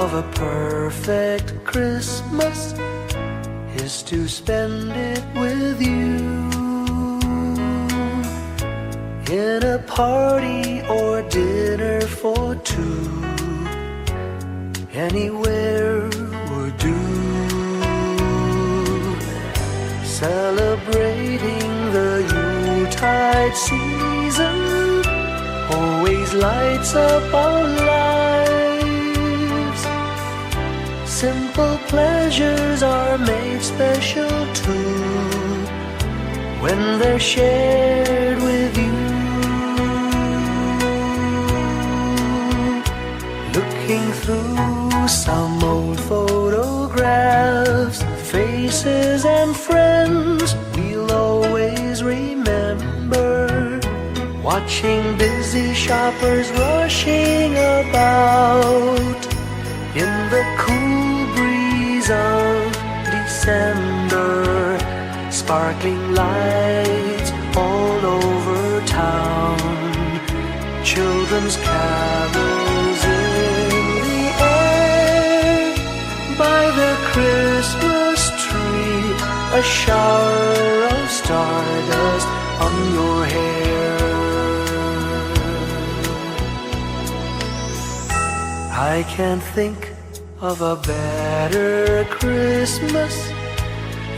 of a perfect Christmas is to spend it with you, in a party or dinner for two. Anywhere would do. Celebrating the Yuletide season always lights up our lives. Simple pleasures are made special too when they're shared with you. Looking through some old photographs, faces and friends we'll always remember. Watching busy shoppers rushing about in the cool breeze of December. Sparkling lights all over town, children's carols in the air. By the Christmas tree, a shower of stardust on your hair. I can't think of a better Christmas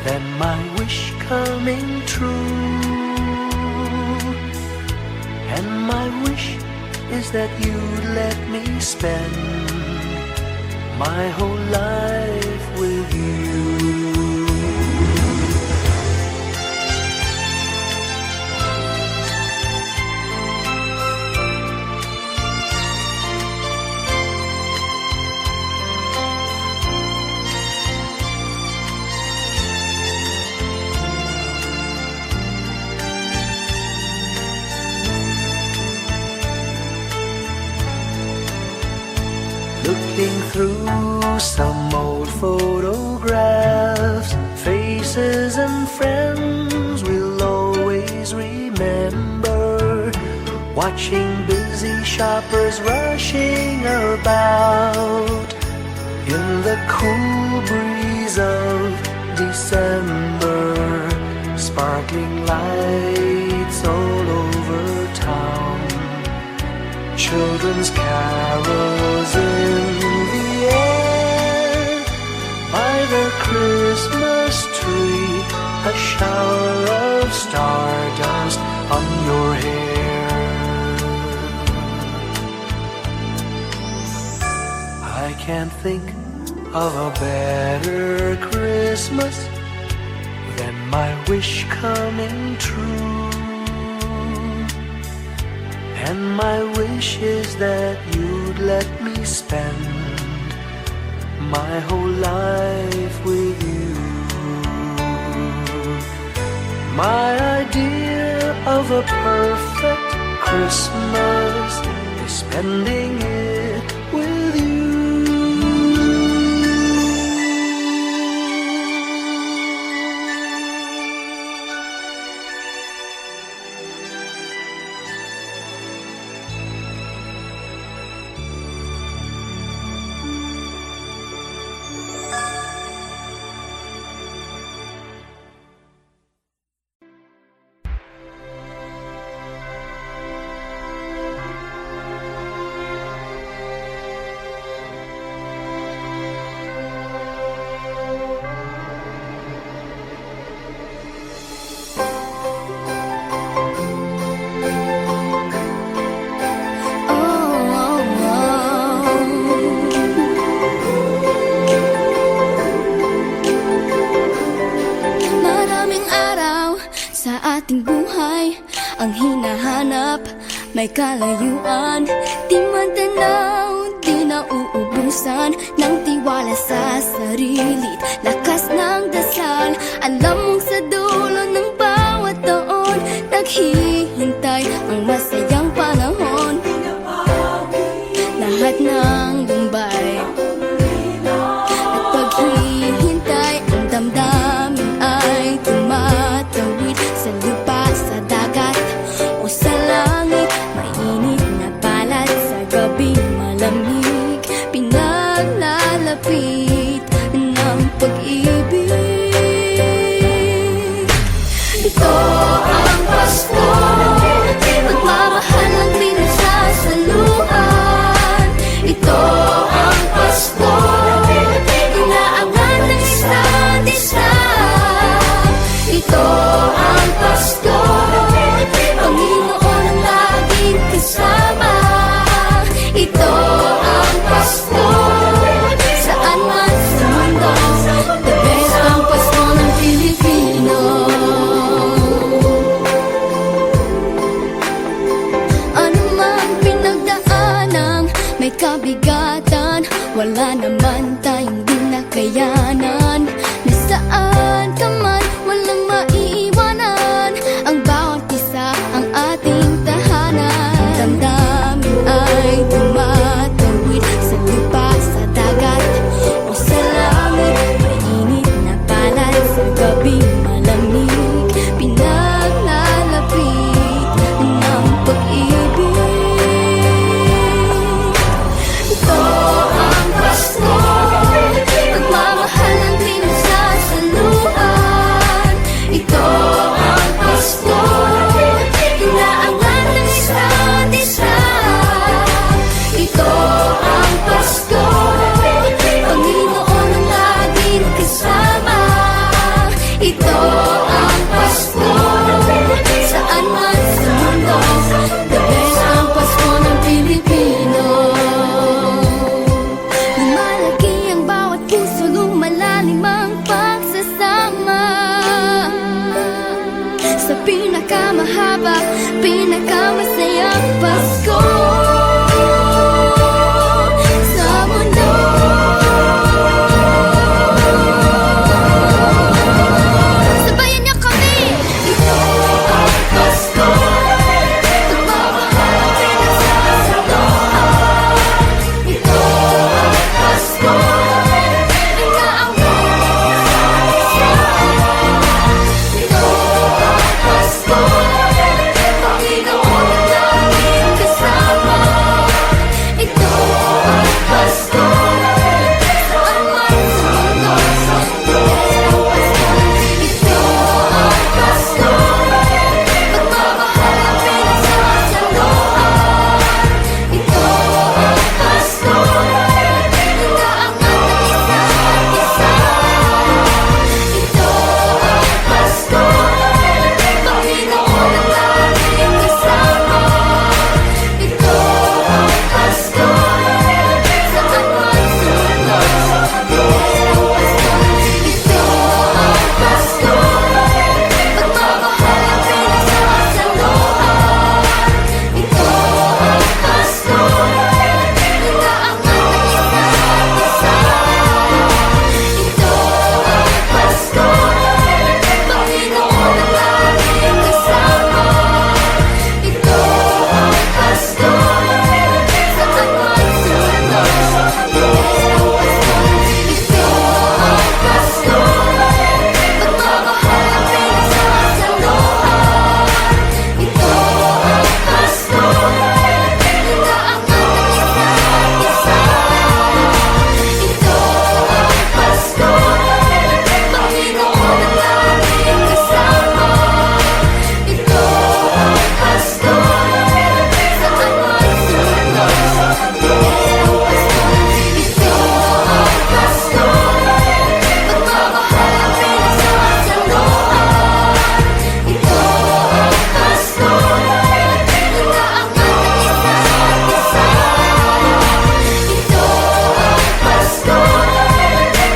than my wish coming true. And my wish is that you'd let me spend my whole life with you. Looking through some old photographs, faces and friends we'll always remember. Watching busy shoppers rushing about in the cool breeze of December. Sparkling lights all over town, children's carols in the air. By the Christmas tree, a shower of stardust on your hair. I can't think of a better Christmas than my wish coming true. And my wish is that you'd let me spend my whole life with you. My idea of a perfect Christmas is spending it with you. ating buhay ang hinahanap, may kalayuan, di matanaw, di nauubusan ng tiwala sa sarili't lakas ng dasal. Alam mong sa dulo ng bawat taon, naghihintay ang masayang panahon. Lahat ng lumbay at paghihintay, ang damdamin ay tumatawid sa lupa, sa dagat o sa langit. Mainit na balat sa gabing malamig, pinaglalagay may kabigatan, wala naman tayong di nakayanan. Nasaan ka man, walang maiiwanan, ang bawat isa ang ating tahanan. Damdamin ay tumatawid sa lupa, sa dagat o sa langit. Mainit na palad sa gabi malamig, pinaglalapit ng pag-ibig. Ito ang Pasko, pagmamahal ng pinagsasaluhan. Ito ang Pasko, inaangan ng isa't isa. Ito ang Pasko, Panginoon ang laging kasama. Ito ang Pasko, saan man sa mundo, the best ang Pasko ng Pilipino. Lumalaki ang bawat puso, lumalalim ang pagsasama. Sa pinakamahaba, pinakamasayang Pasko sa mundo. Sabayan niyo kami! Ito ang Pasko, pagmamahal ang pinagsasaluhan. Ito ang Pasko, inaangat ng isa't isa. Ito ang Pasko, Panginoon ang laging kasama. Ito ang Pasko, saan man sa mundo, the best ang Pasko. Ito ang Pasko, pagmamahal ang pinagsasaluhan. Ito ang Pasko, inaangat ng isa't isa. Ito ang Pasko, Panginoon ang laging kasama. Ito ang Pasko, saan man sa mundo, the best ang Pasko. Ito ang Pasko, pagmamahal ang pinagsasaluhan. Ito ang Pasko, inaangat ng isa't isa. Ito ang Pasko, Panginoon ang laging kasama. Ito ang Pasko, saan man sa mundo, the best ang Pasko. Ito ang Pasko, pagmamahal ang pinagsasaluhan. Ito ang Pasko, inaangat ng isa't isa. Ito ang Pasko, Panginoon ang laging kasama. Ito ang Pasko, saan man sa mundo, the best ang Pasko. Ito ang Pasko, pagmamahal ang pinagsasaluhan. Ito ang Pasko, inaangat ng isa't isa. Ito ang Pasko,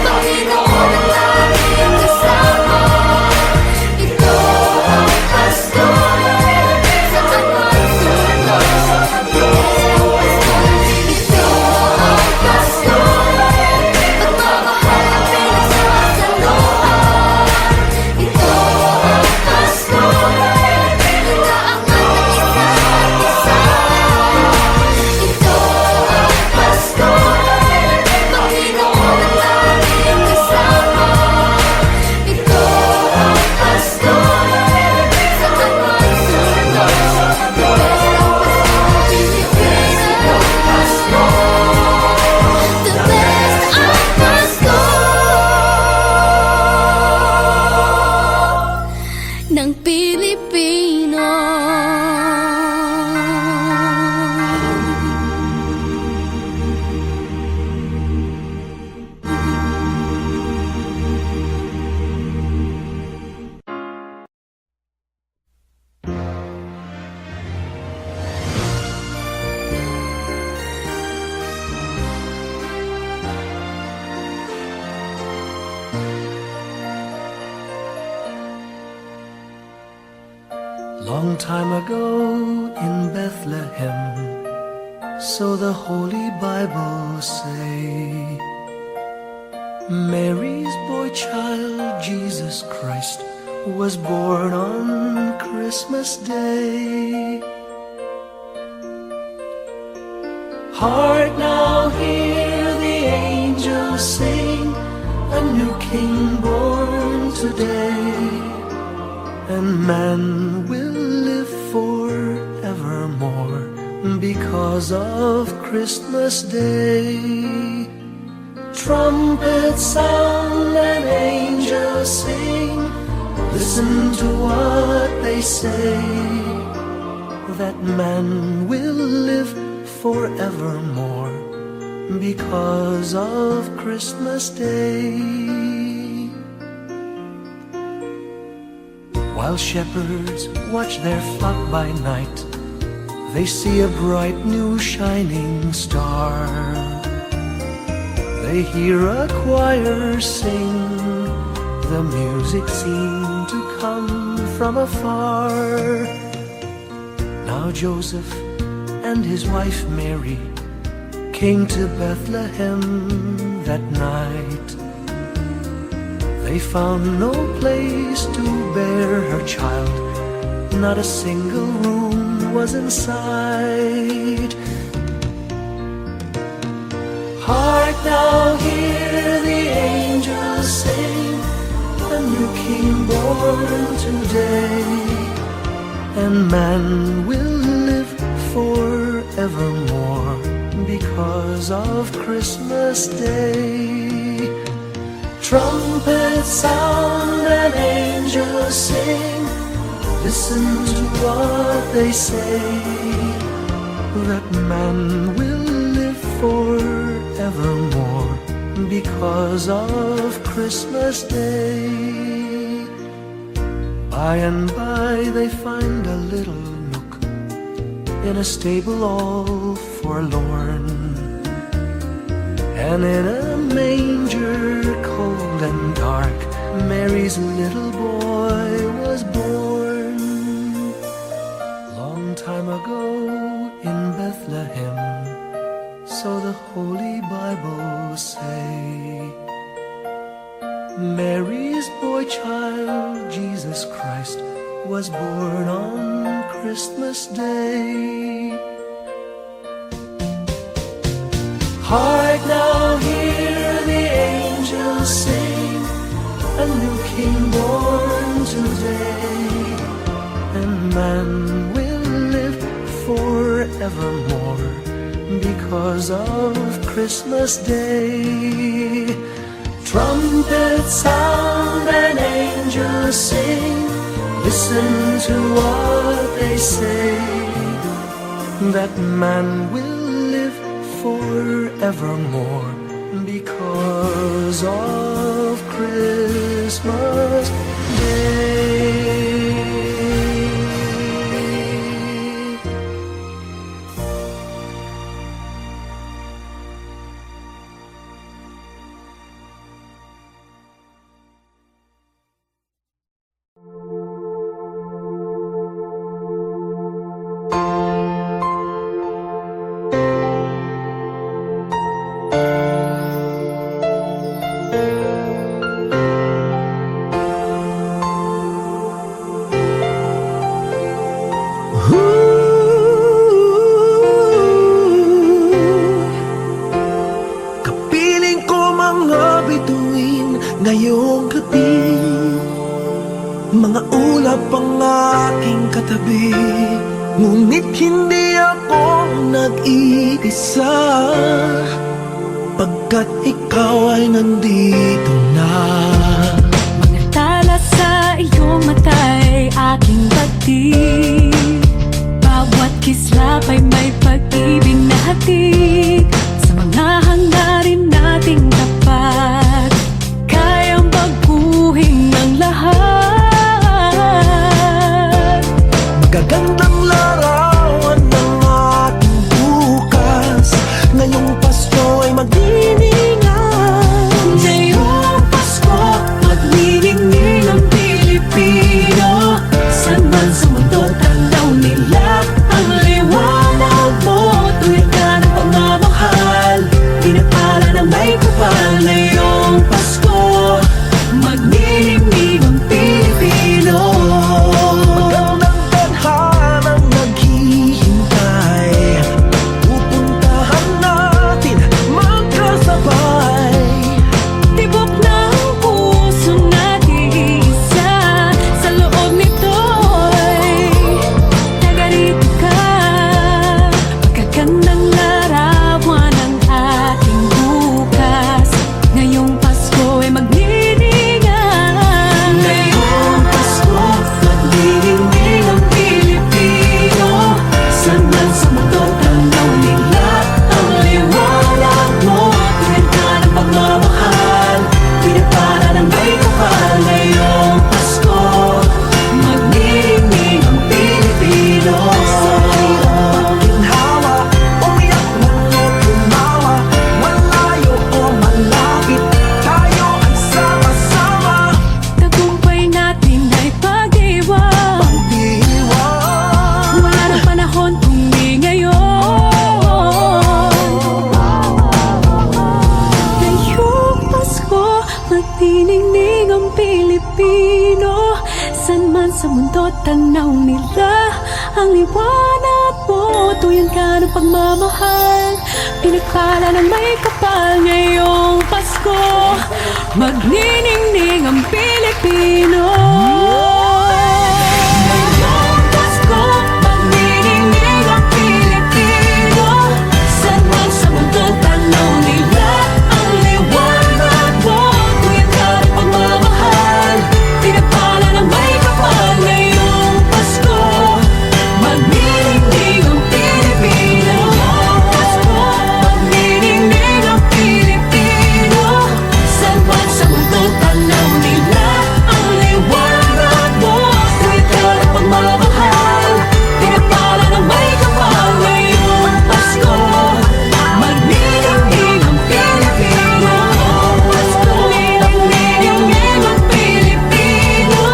Panginoon ang laging kasama. Ito ang Pasko, saan man sa mundo, the best ang Pasko. Ito ang Pasko, pagmamahal ang pinagsasaluhan. Ito ang Pasko, inaangat ng isa't isa. Ito ang Pasko, Panginoon ang laging kasama. Ito ang Pasko, saan man sa mundo, the best ang Pasko. The best ang Pasko ng Pilipino. Long time ago in Bethlehem, So the Holy Bible say, Mary's boy child, Jesus Christ, was born on Christmas Day. Hark now, hear the angels sing, a new King born today, and man will live forevermore because of Christmas Day. Trumpets sound and angels sing, listen to what they say, that man will live forevermore because of Christmas Day. While shepherds watch their flock by night, they see a bright new shining star. They hear a choir sing, the music seemed to come from afar. Now Joseph and his wife Mary came to Bethlehem that night. They found no place to bear her child, not a single room was in sight. Hark now, hear the angels sing, a new King born today, and man will live forevermore because of Christmas Day. Trumpets sound and angels sing, listen to what they say, that man will live forevermore because of Christmas Day. By and by they find a little nook in a stable all forlorn, and in a manger cold and dark, Mary's little boy was born. Long time ago in Bethlehem, so the Holy Bible say, Mary's boy child, Jesus Christ, was born on Christmas Day. Hark now, hear the angels sing, a new King born today, and man will live forevermore because of Christmas Day. Trumpets sound and angels sing, listen to what they say, that man will live forevermore because of Christmas Day. Kapiling ko mga bituin ngayong gabi, mga ulap ang aking katabi, ngunit hindi ako nag-iisa, pagkat ikaw ay nandito na. Mga tala sa iyong mata'y aking batid, bawat kislap ay may pag-ibig na hatid. Sa mga hangarin nating tapat, kayang baguhin ng lahat. Magagandang larawan ng ating bukas, ngayong Pasko ay magdiningan. Ngayong Pasko, magniningning ang Pilipino, saan man sa mundo tanaw nila ang liwanag mo, tuwid ka tanaw nila ang liwanag mo. Tuyan ka ng pagmamahal, pinagpala ng may kapal. Ngayong Pasko, magniningning ang Pilipino. Ngayong Pasko, magniningning ang Pilipino. Saan man sa mundo, tanaw nila ang liwanag mo. Tuyan ka ng pagmamahal, pinagpala ng may kapal. Ngayong Pasko, magniningning ang Pilipino. Pasko, magniningning ang Pilipino. Saan man sa mundo, tanaw nila ang liwanag mo. Tuyan ka ng pagmamahal, pinagpala ng may kapal. Ngayong Pasko, magniningning ang Pilipino. Pasko, magniningning ang Pilipino.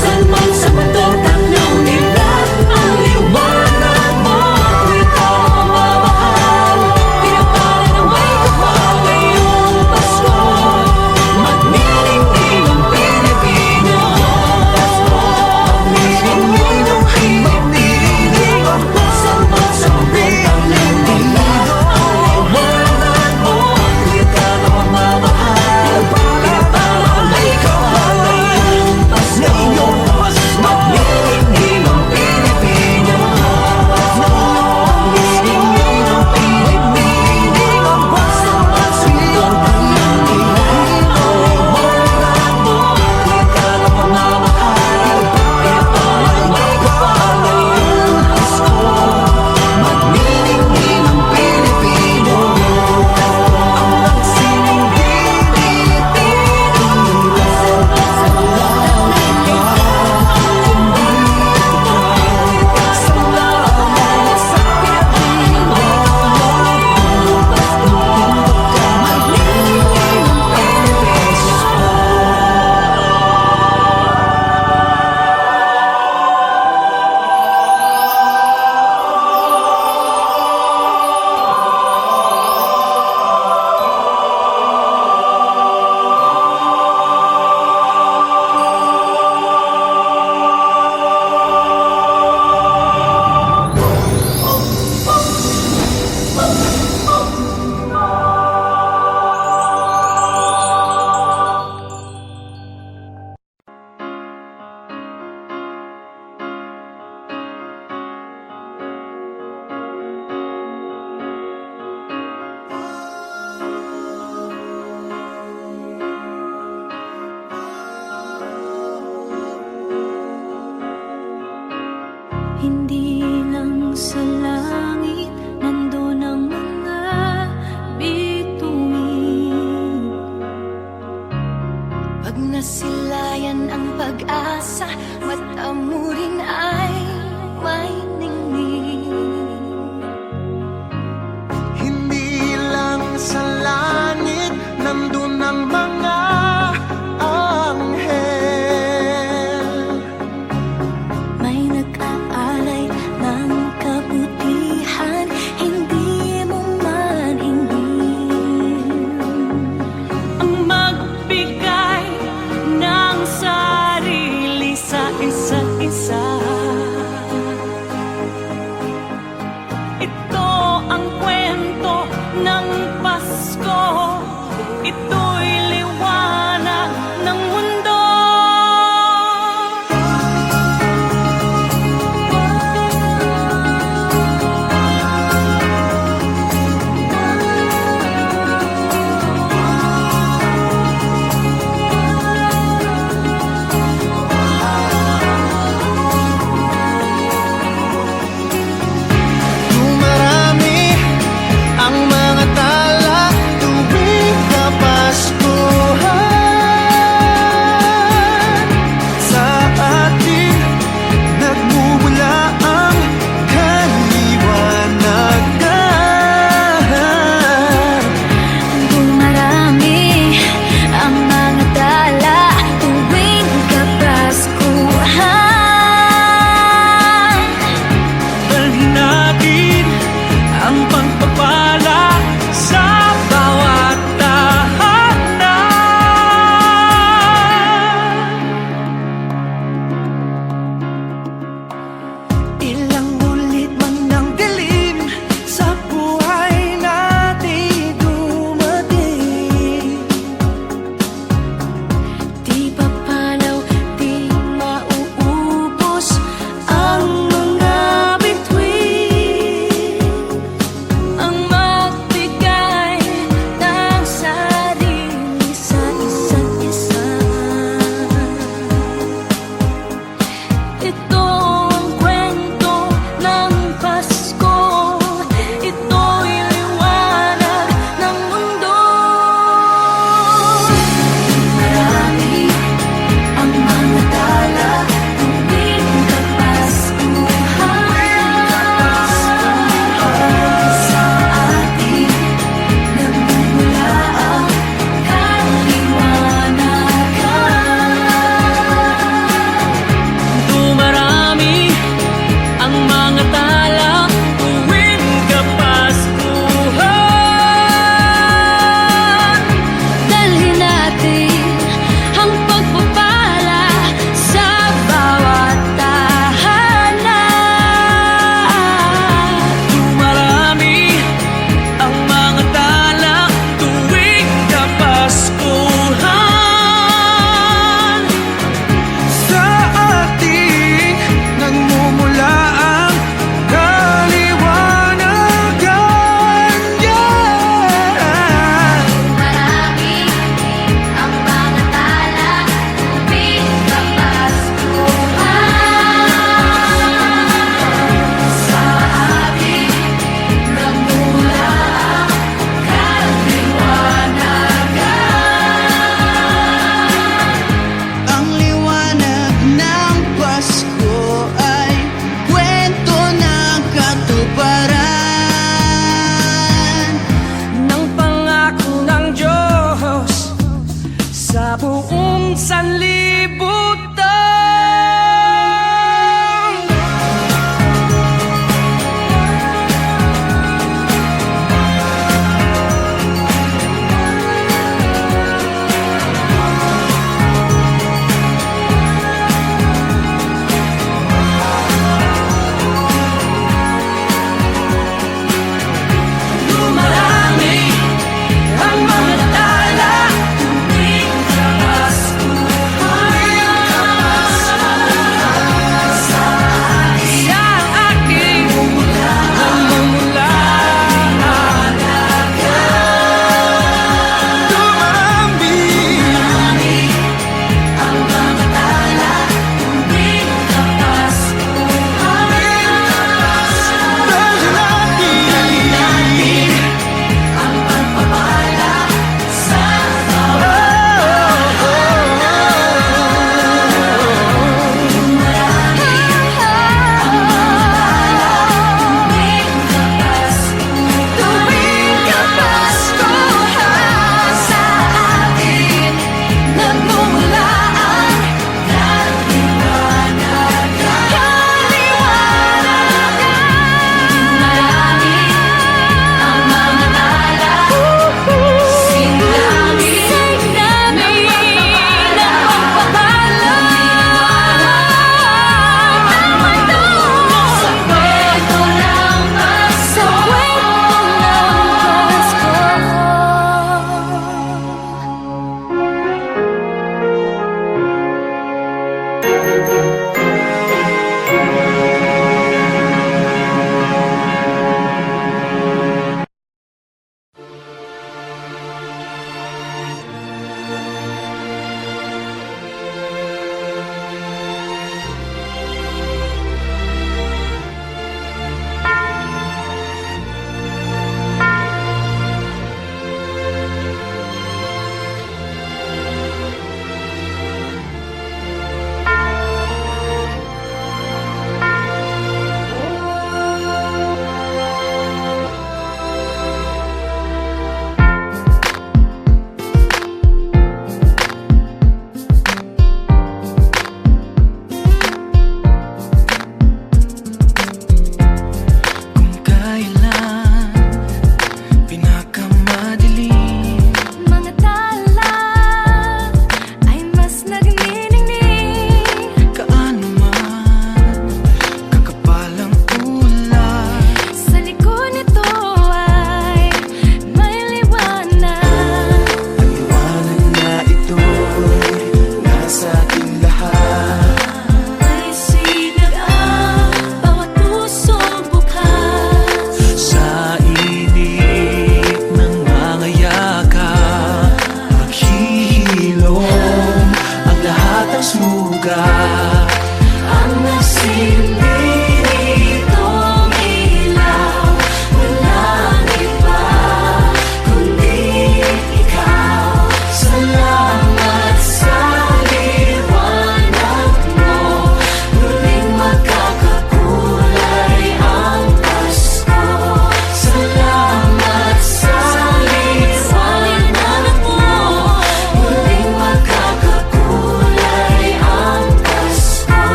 Saan man sa mundo, tanaw nila ang liwanag mo. Tuyan ka ng pagmamahal, pinagpala ng may kapal. Ngayong Pasko, magniningning ang Pilipino. Pasko, magniningning ang Pilipino. Saan man sa mundo, tanaw nila ang liwanag mo. Tuyan ka ng pagmamahal, pinagpala ng may kapal. Ngayong Pasko, magniningning ang Pilipino. Magniningning ang Pilipino. Saan man sa mundo, tanaw nila ang liwanag mo. Tuyan ka ng pagmamahal, pinagpala ng may kapal. Ngayong Pasko, magniningning ang Pilipino. Ang sining Pilipino. Saan man sa mundo, tanaw nila ang liwanag mo. Hindi lang sa langit nandun ang mga bituin. Pag nasilayan ang pag-asa, mata mo rin ay may ningning. Hindi lang sa langit nandun ang mga anghel. May nag-aalay ng kabutihan.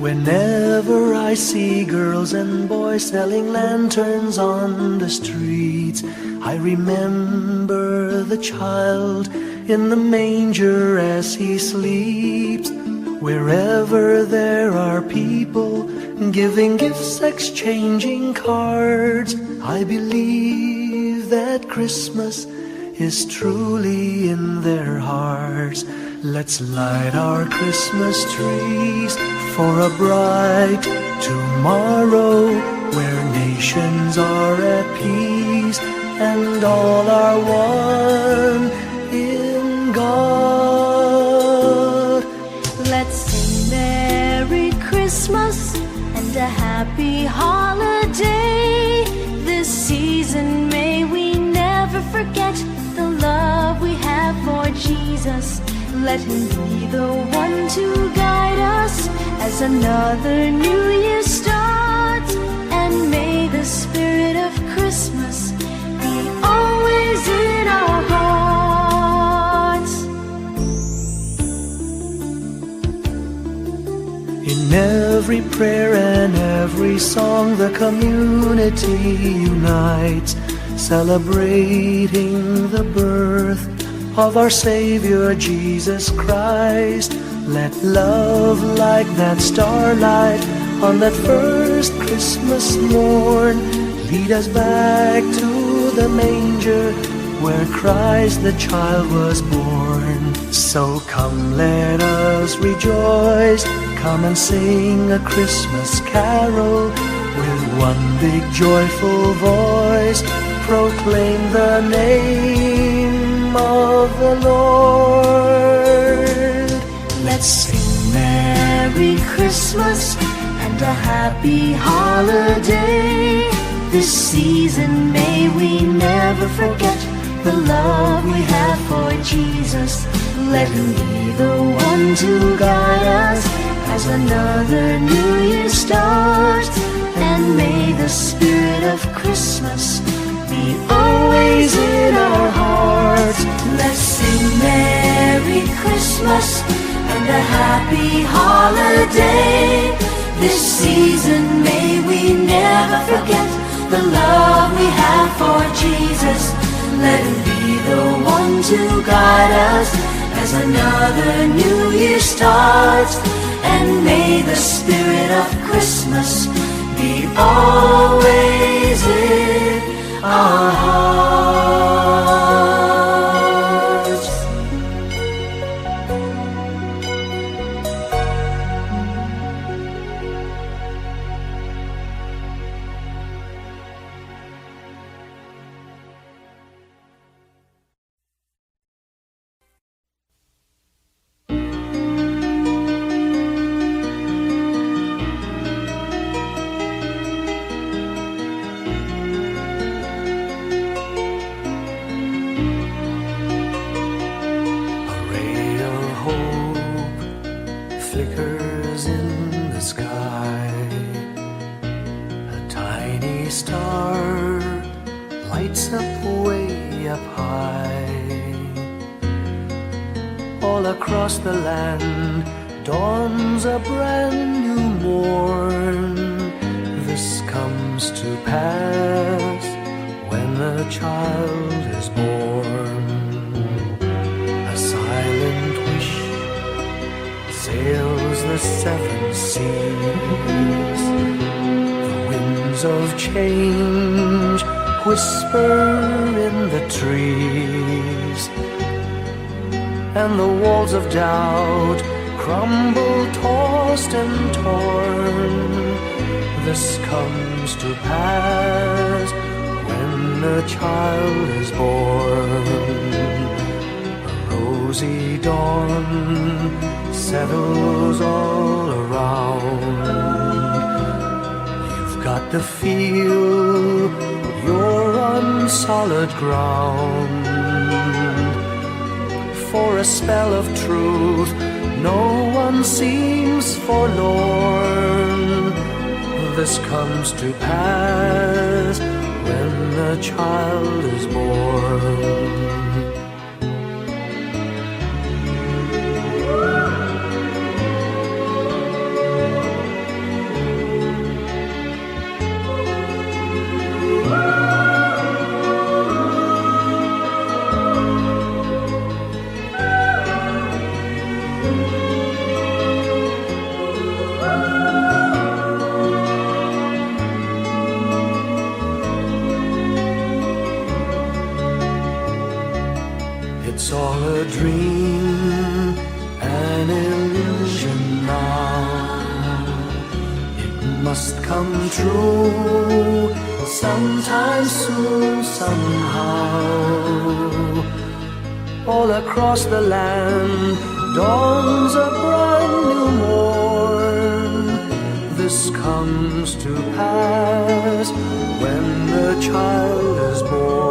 Whenever I see girls and boys selling lanterns on the streets, I remember the child in the manger as he sleeps. Wherever there are people giving gifts, exchanging cards, I believe that Christmas is truly in their hearts. Let's light our Christmas trees for a bright tomorrow, where nations are at peace and all are one in God. Let's sing Merry Christmas and a happy holiday. This season may we never forget the love we have for Jesus. Let him be the one to guide us as another new year starts. And may the spirit of Christmas be always in our hearts. In every prayer and every song, the community unites, celebrating the birth of our Savior Jesus Christ. Let love like that starlight on that first Christmas morn lead us back to the manger where Christ the child was born. So come, let us rejoice, come and sing a Christmas carol with one big joyful voice, proclaim the name of the Lord. Let's sing Merry Christmas and a happy holiday. This season may we never forget the love we have for Jesus. Let him be the one to guide us as another new year starts. And may the spirit of Christmas be always in our hearts. Let's sing Merry Christmas and a happy holiday. This season may we never forget the love we have for Jesus. Let him be the one to guide us as another new year starts. And may the spirit of Christmas be always in our hearts. Flickers in the sky. A tiny star lights up way up high. All across the land dawns a brand new morn. This comes to pass when a child is born. A silent wish sails the seven seas. The winds of change whisper in the trees, and the walls of doubt crumble, tossed and torn. This comes to pass when a child is born. A rosy dawn settles all around. You've got to feel you're on solid ground. For a spell of truth, no one seems forlorn. This comes to pass when a child is born. a dream, an illusion now. It must come true sometime soon, somehow. All across the land dawns a brand new morn. This comes to pass when the child is born.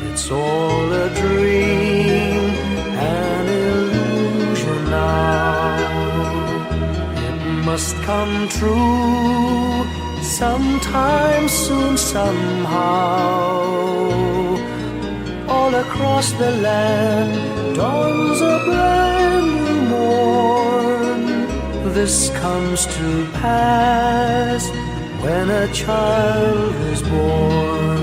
It's all a dream, an illusion now. It must come true sometime soon, somehow. All across the land dawns a brand new morn. This comes to pass when a child is born.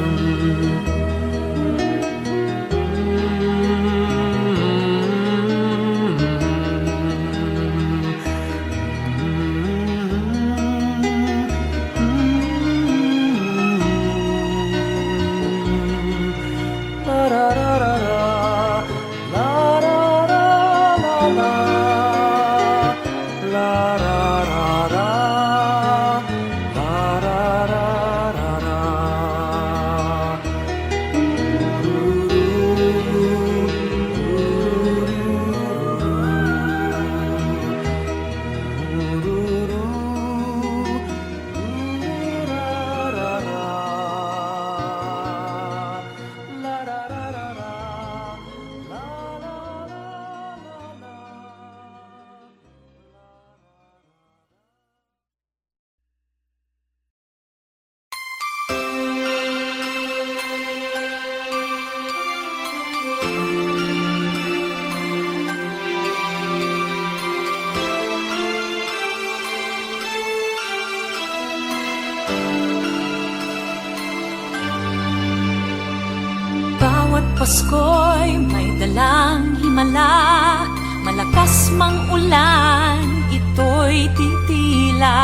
Bawat Pasko'y may dalang himala, malakas mang ulan, ito'y titila.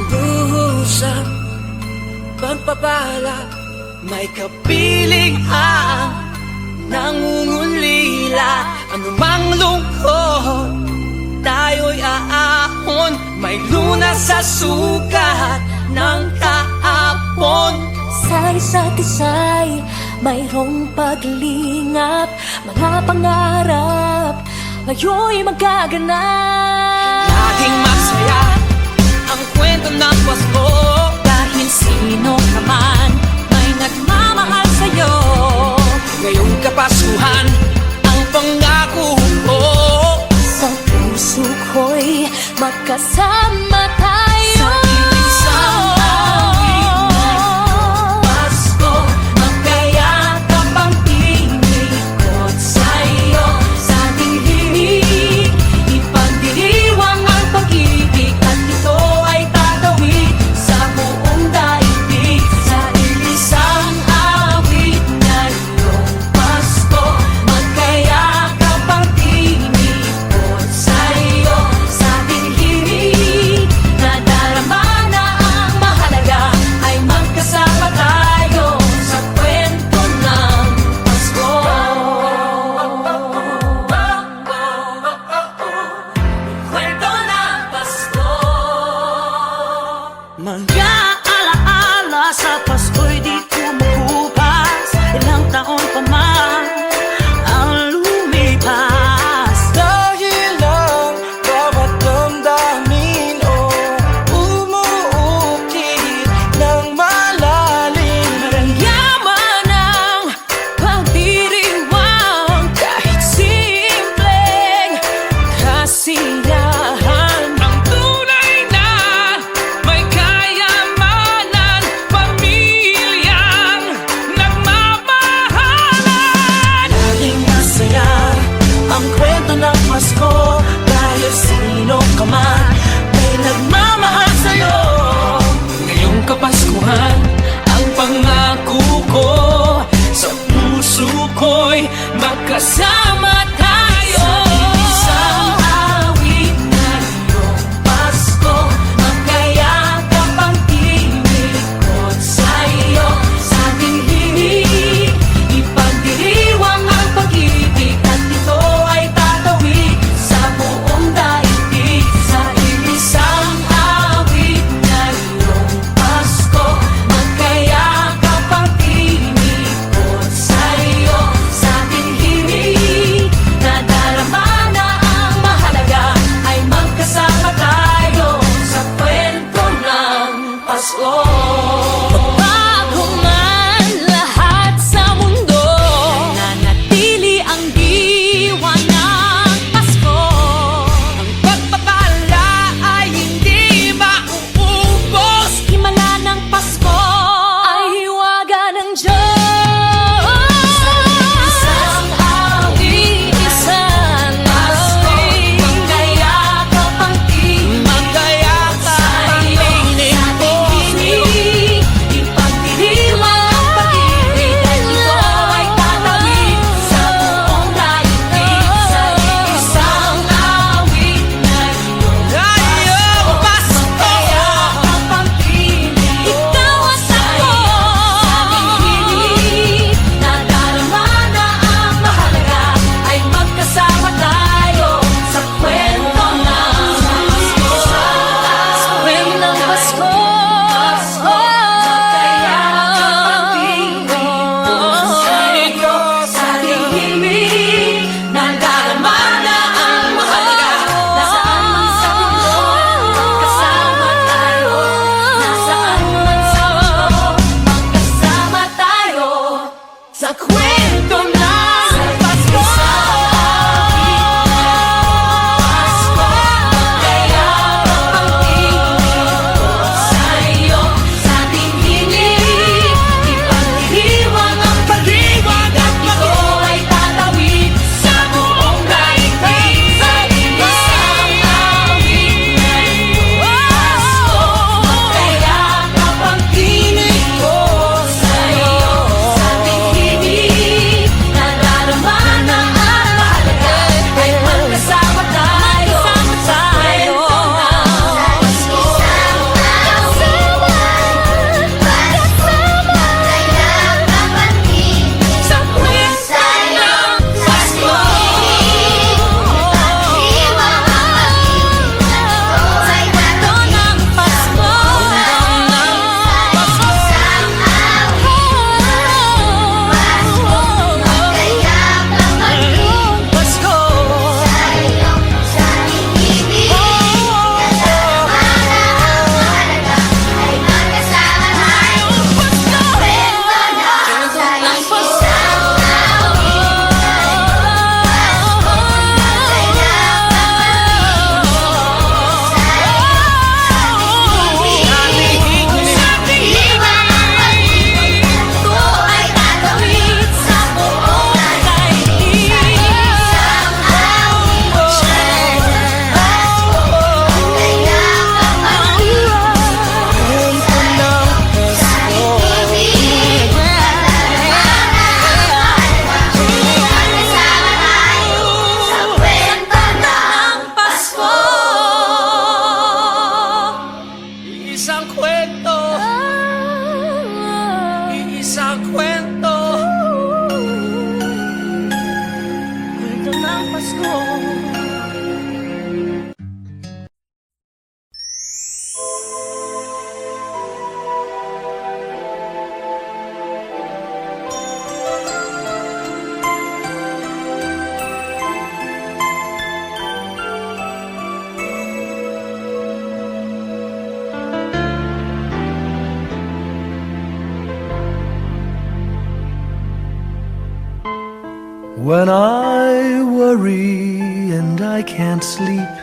Duhusang pagpapala, may kapiling ang nangungulila. Anumang lungkot, tayo'y aahon, may lunas sa sukat ng kahapon. Sa isa't isa'y mayroong paglingap, mga pangarap ngayon'y magaganap. Laging masaya ang kwento ng Pasko, Dahil sino ka man may nagmamahal sa'yo. ngayong Kapaskuhan ang pangako ko. Sa puso ko'y magkasama tayo. Sa iisang awit ngayong Pasko, magkayakap ang tinikot sa'yo. Sa ating himig, ipagdiriwang ang pag-ibig, at ito ay tatawid sa buong daigdig. Sa iisang awit ngayong Pasko, magkayakap ang tinikot sa'yo. Sa ating himig, isang kwento. Kwento ng Pasko. When I worry and I can't sleep,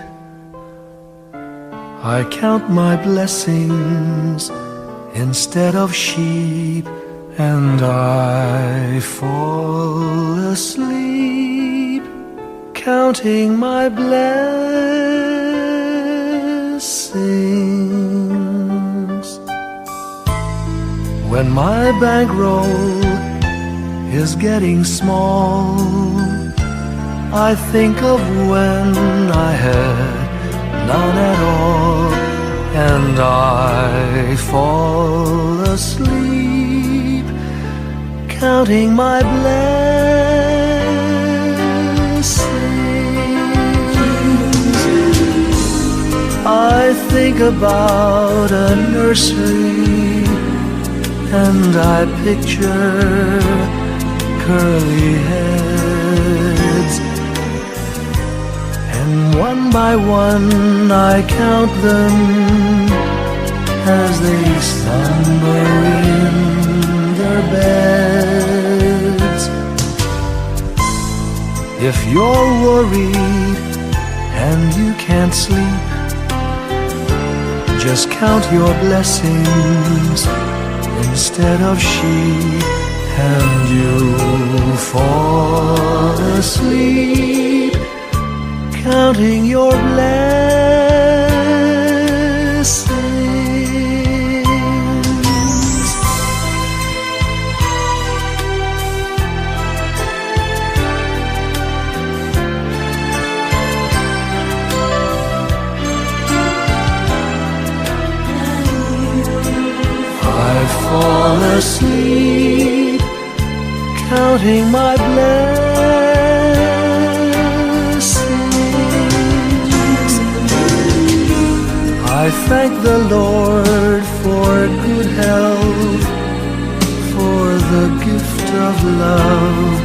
I count my blessings instead of sheep, and I fall asleep counting my blessings. When my bankroll is getting small, I think of when I had none at all, and I fall asleep counting my blessings. I think about a nursery, and I picture curly heads, and one by one I count them as they slumber in their beds. If you're worried and you can't sleep, just count your blessings instead of sheep, and you'll fall asleep counting your blessings. I fall asleep counting my blessings. I thank the Lord for good health, for the gift of love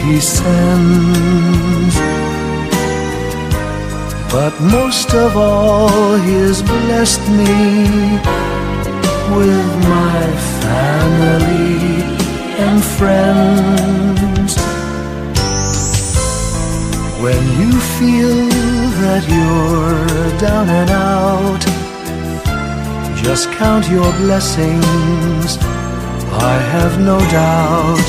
He sends. But most of all, He has blessed me with my family and friends. When you feel that you're down and out, just count your blessings. I have no doubt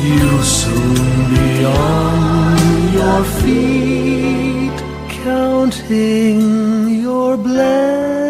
you'll soon be on your feet, counting your blessings.